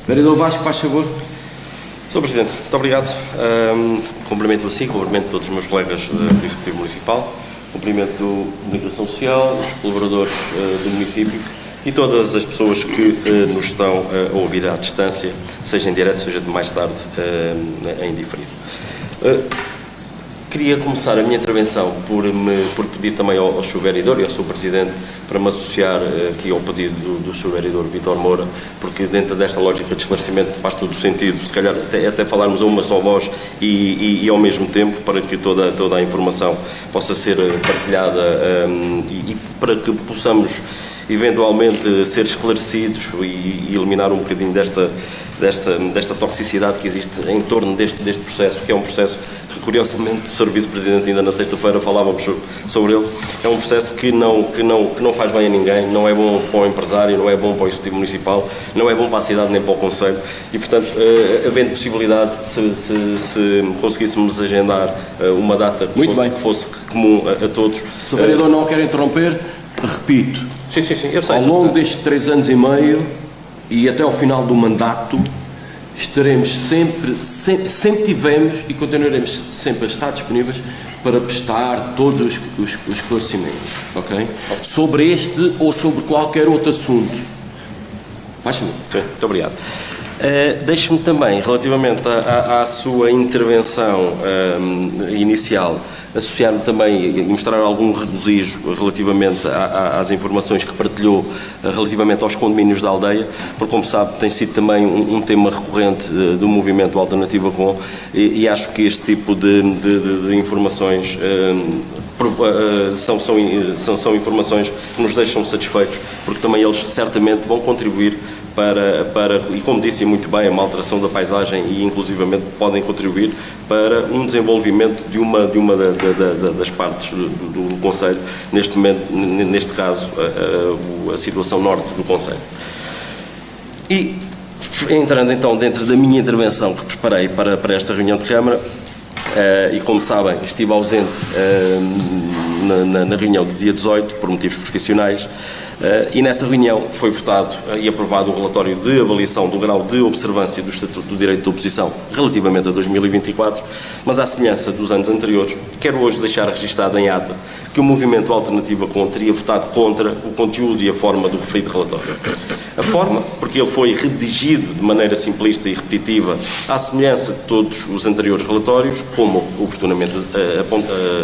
Vereador Vasco, faz favor. Sr. Presidente, muito obrigado. Cumprimento a si, cumprimento todos os meus colegas do Executivo Municipal, cumprimento do Comunicação Social, os colaboradores do município e todas as pessoas que nos estão a ouvir à distância, seja em direto, seja de mais tarde em diferido. Queria começar a minha intervenção por pedir também ao Sr. Vereador e ao Sr. Presidente para me associar aqui ao pedido do Sr. Vereador Vítor Moura, porque dentro desta lógica de esclarecimento faz todo o sentido, se calhar até falarmos a uma só voz e ao mesmo tempo, para que toda a informação possa ser partilhada e para que possamos eventualmente ser esclarecidos e eliminar um bocadinho desta toxicidade que existe em torno deste processo, que é um processo que, curiosamente, o Sr. Vice-Presidente ainda na sexta-feira falávamos sobre ele, é um processo que não faz bem a ninguém, não é bom para o empresário, não é bom para o Executivo Municipal, não é bom para a cidade nem para o Conselho e, portanto, havendo possibilidade, se conseguíssemos agendar uma data que fosse comum a todos. Se o Vereador não quer interromper, repito, sim, eu sei, ao longo destes 3 anos e meio e até ao final do mandato estaremos sempre tivemos e continuaremos sempre a estar disponíveis para prestar todos os esclarecimentos, ok? Sobre este ou sobre qualquer outro assunto. Faz-me. Sim, muito obrigado. Deixe-me também, relativamente à sua intervenção inicial, associar-me também e mostrar algum regozijo relativamente às informações que partilhou relativamente aos condomínios da aldeia, porque, como sabe, tem sido também um tema recorrente do movimento Alternativa Com, e acho que este tipo de informações são informações que nos deixam satisfeitos, porque também eles certamente vão contribuir para, e como disse muito bem, uma alteração da paisagem e inclusivamente podem contribuir para um desenvolvimento de uma das partes do Conselho, neste caso a situação norte do Conselho. E entrando então dentro da minha intervenção que preparei para esta reunião de Câmara, e como sabem, estive ausente na reunião do dia 18 por motivos profissionais, e nessa reunião foi votado e aprovado o relatório de avaliação do grau de observância do Estatuto do Direito de Oposição relativamente a 2024, mas à semelhança dos anos anteriores, quero hoje deixar registado em ata que o movimento Alternativa Com teria votado contra o conteúdo e a forma do referido relatório. A forma, porque ele foi redigido de maneira simplista e repetitiva, à semelhança de todos os anteriores relatórios, como oportunamente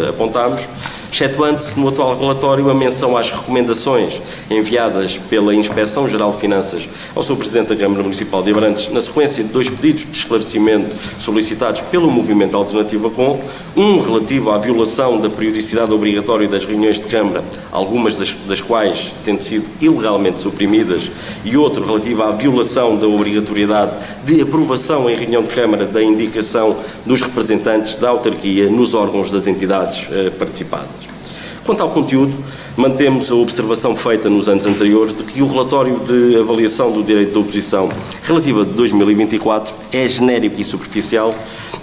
apontámos, excetuando-se no atual relatório a menção às recomendações enviadas pela Inspeção-Geral de Finanças ao Sr. Presidente da Câmara Municipal de Abrantes, na sequência de 2 pedidos de esclarecimento solicitados pelo movimento Alternativa Com, um relativo à violação da periodicidade obrigatória das reuniões de Câmara, algumas das quais tendo sido ilegalmente suprimidas, e outro relativo à violação da obrigatoriedade de aprovação em reunião de Câmara da indicação dos representantes da autarquia nos órgãos das entidades participadas. Quanto ao conteúdo, mantemos a observação feita nos anos anteriores de que o relatório de avaliação do direito de oposição relativo a 2024 é genérico e superficial,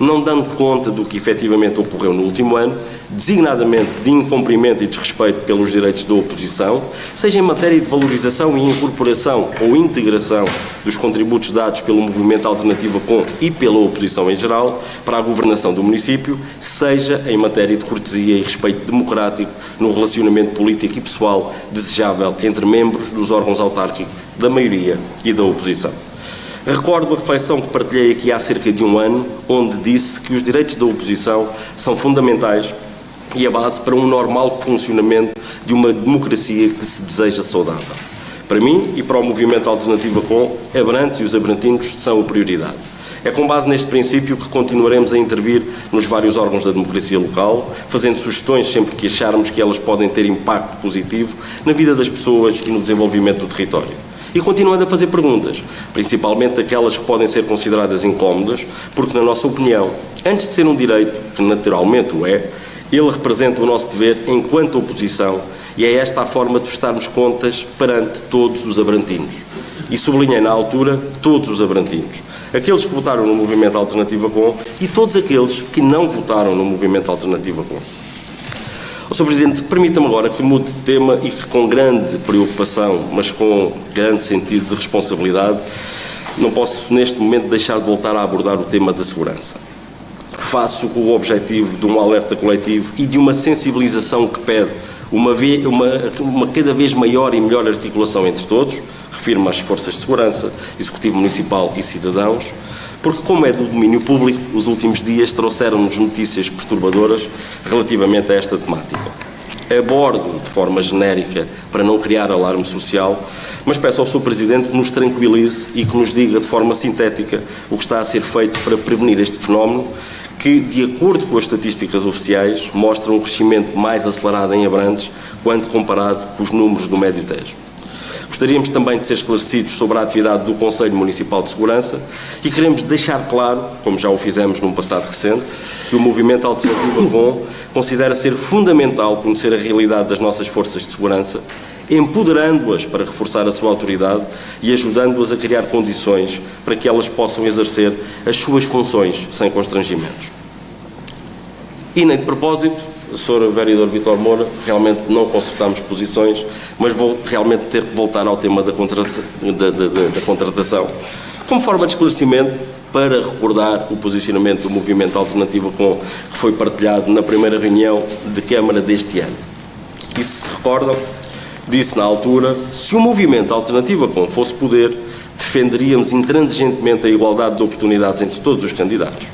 não dando conta do que efetivamente ocorreu no último ano, designadamente de incumprimento e desrespeito pelos direitos da oposição, seja em matéria de valorização e incorporação ou integração dos contributos dados pelo movimento Alternativa Com e pela oposição em geral para a governação do município, seja em matéria de cortesia e respeito democrático no relacionamento político e pessoal desejável entre membros dos órgãos autárquicos, da maioria e da oposição. Recordo a reflexão que partilhei aqui há cerca de 1 ano, onde disse que os direitos da oposição são fundamentais e a base para um normal funcionamento de uma democracia que se deseja saudável. Para mim e para o movimento Alternativa Com, Abrantes e os abrantinos são a prioridade. É com base neste princípio que continuaremos a intervir nos vários órgãos da democracia local, fazendo sugestões sempre que acharmos que elas podem ter impacto positivo na vida das pessoas e no desenvolvimento do território. E continuando a fazer perguntas, principalmente aquelas que podem ser consideradas incómodas, porque, na nossa opinião, antes de ser um direito, que naturalmente o é, ele representa o nosso dever enquanto oposição e é esta a forma de prestarmos contas perante todos os abrantinos. E sublinhei na altura todos os abrantinos, aqueles que votaram no movimento Alternativa Com e todos aqueles que não votaram no movimento Alternativa Com. Sr. Presidente, permita-me agora que mude de tema e que, com grande preocupação, mas com grande sentido de responsabilidade, não posso neste momento deixar de voltar a abordar o tema da segurança. Faço o objetivo de um alerta coletivo e de uma sensibilização que pede uma cada vez maior e melhor articulação entre todos, refiro-me às forças de segurança, Executivo Municipal e cidadãos, porque, como é do domínio público, os últimos dias trouxeram-nos notícias perturbadoras relativamente a esta temática. Abordo de forma genérica para não criar alarme social, mas peço ao Sr. Presidente que nos tranquilize e que nos diga de forma sintética o que está a ser feito para prevenir este fenómeno que, de acordo com as estatísticas oficiais, mostra um crescimento mais acelerado em Abrantes quando comparado com os números do Médio Tejo. Gostaríamos também de ser esclarecidos sobre a atividade do Conselho Municipal de Segurança e queremos deixar claro, como já o fizemos num passado recente, que o movimento Alternativa Com considera ser fundamental conhecer a realidade das nossas forças de segurança, empoderando-as para reforçar a sua autoridade e ajudando-as a criar condições para que elas possam exercer as suas funções sem constrangimentos. E nem de propósito, Sr. Vereador Vítor Moura, realmente não concertámos posições, mas vou realmente ter que voltar ao tema da contratação, como forma de esclarecimento, para recordar o posicionamento do movimento Alternativa Com, que foi partilhado na primeira reunião de Câmara deste ano. E se recordam, disse na altura, se o movimento Alternativa Com fosse poder, defenderíamos intransigentemente a igualdade de oportunidades entre todos os candidatos.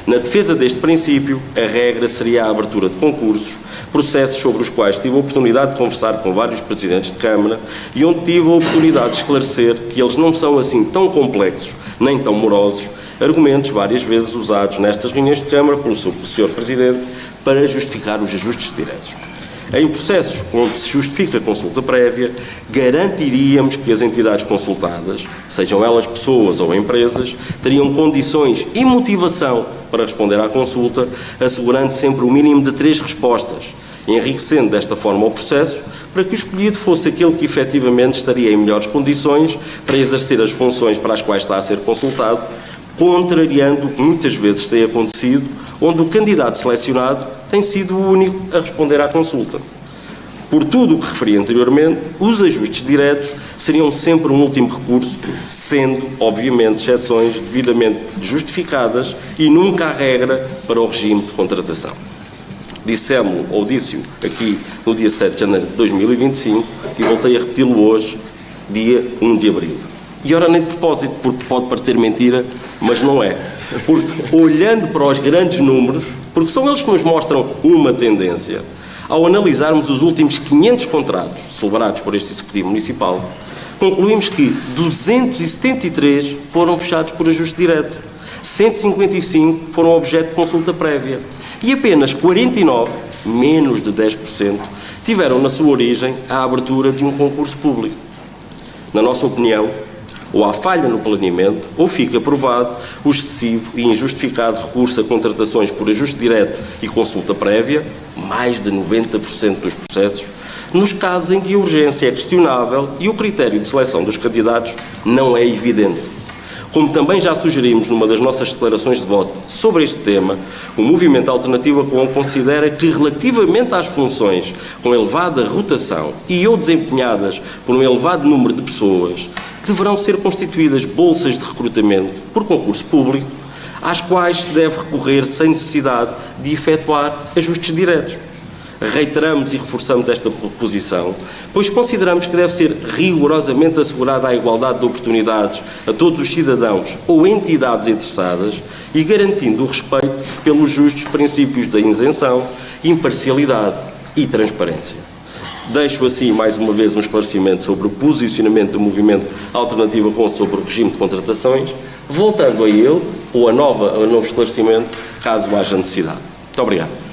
Na defesa deste princípio, a regra seria a abertura de concursos, processos sobre os quais tive a oportunidade de conversar com vários presidentes de Câmara e onde tive a oportunidade de esclarecer que eles não são assim tão complexos, nem tão morosos, argumentos várias vezes usados nestas reuniões de Câmara pelo Sr. Presidente para justificar os ajustes diretos. Em processos onde se justifica a consulta prévia, garantiríamos que as entidades consultadas, sejam elas pessoas ou empresas, teriam condições e motivação para responder à consulta, assegurando sempre o mínimo de 3 respostas, enriquecendo desta forma o processo para que o escolhido fosse aquele que efetivamente estaria em melhores condições para exercer as funções para as quais está a ser consultado, contrariando o que muitas vezes tem acontecido, onde o candidato selecionado tem sido o único a responder à consulta. Por tudo o que referi anteriormente, os ajustes diretos seriam sempre um último recurso, sendo, obviamente, exceções devidamente justificadas e nunca a regra para o regime de contratação. Dissemos-lo, ou disse-o, aqui no dia 7 de janeiro de 2025 e voltei a repeti-lo hoje, dia 1 de abril. E ora nem de propósito, porque pode parecer mentira, mas não é. Porque olhando para os grandes números, porque são eles que nos mostram uma tendência, ao analisarmos os últimos 500 contratos celebrados por este Executivo Municipal, concluímos que 273 foram fechados por ajuste direto, 155 foram objeto de consulta prévia e apenas 49, menos de 10%, tiveram na sua origem a abertura de um concurso público. Na nossa opinião, ou há falha no planeamento, ou fica provado o excessivo e injustificado recurso a contratações por ajuste direto e consulta prévia, mais de 90% dos processos, nos casos em que a urgência é questionável e o critério de seleção dos candidatos não é evidente. Como também já sugerimos numa das nossas declarações de voto sobre este tema, o movimento Alternativa Com considera que, relativamente às funções com elevada rotação e ou desempenhadas por um elevado número de pessoas, deverão ser constituídas bolsas de recrutamento por concurso público, às quais se deve recorrer sem necessidade de efetuar ajustes diretos. Reiteramos e reforçamos esta posição, pois consideramos que deve ser rigorosamente assegurada a igualdade de oportunidades a todos os cidadãos ou entidades interessadas e garantindo o respeito pelos justos princípios da isenção, imparcialidade e transparência. Deixo assim mais uma vez um esclarecimento sobre o posicionamento do movimento Alternativa Com sobre o regime de contratações, voltando a ele ou a novo esclarecimento, caso haja necessidade. Muito obrigado.